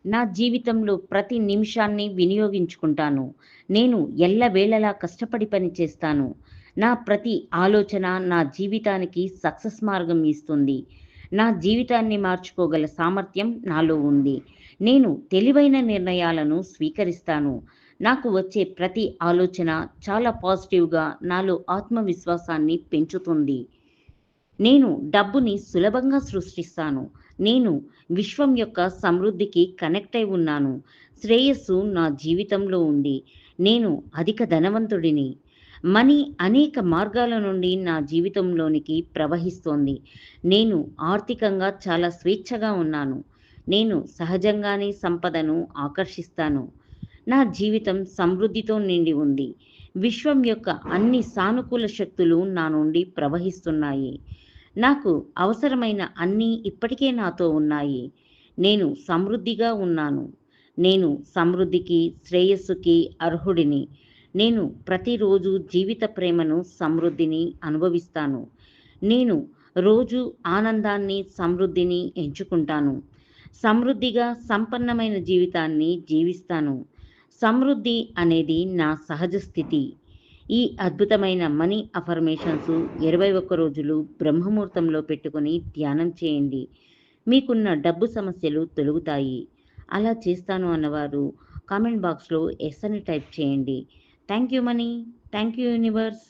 నా జీవితంలో ప్రతి నిమిషాన్ని వినియోగించుకుంటాను. నేను ఎల్లవేళలా కష్టపడి పని చేస్తాను. నా ప్రతి ఆలోచన నా జీవితానికి సక్సెస్ మార్గం ఇస్తుంది. నా జీవితాన్ని మార్చుకోగల సామర్థ్యం నాలో ఉంది. నేను తెలివైన నిర్ణయాలను స్వీకరిస్తాను. నాకు వచ్చే ప్రతి ఆలోచన చాలా పాజిటివ్‌గా నాలో ఆత్మవిశ్వాసాన్ని పెంచుతుంది. నేను డబ్బుని సులభంగా సృష్టిస్తాను. నేను విశ్వం యొక్క సమృద్ధికి కనెక్ట్ అయి ఉన్నాను. శ్రేయస్సు నా జీవితంలో ఉంది. నేను అధిక ధనవంతుడిని. మనీ అనేక మార్గాల నుండి నా జీవితంలోనికి ప్రవహిస్తోంది. నేను ఆర్థికంగా చాలా స్వేచ్ఛగా ఉన్నాను. నేను సహజంగానే సంపదను ఆకర్షిస్తాను. నా జీవితం సమృద్ధితో నిండి ఉంది. విశ్వం యొక్క అన్ని సానుకూల శక్తులు నా నుండి ప్రవహిస్తున్నాయి. నాకు అవసరమైన అన్నీ ఇప్పటికే నాతో ఉన్నాయి. నేను సమృద్ధిగా ఉన్నాను. నేను సమృద్ధికి, శ్రేయస్సుకి అర్హుడిని. నేను ప్రతిరోజు జీవిత ప్రేమను, సమృద్ధిని అనుభవిస్తాను. నేను రోజు ఆనందాన్ని, సమృద్ధిని ఎంచుకుంటాను. సమృద్ధిగా సంపన్నమైన జీవితాన్ని జీవిస్తాను. సమృద్ధి అనేది నా సహజ స్థితి. ఈ అద్భుతమైన మనీ అఫర్మేషన్స్ 21 రోజులు బ్రహ్మముహూర్తంలో పెట్టుకొని ధ్యానం చేయండి. మీకున్న డబ్బు సమస్యలు తొలగుతాయి. అలా చేస్తాను అన్నవారు కామెంట్ బాక్స్‌లో యెస్ అని టైప్ చేయండి. Thank you money. Thank you universe.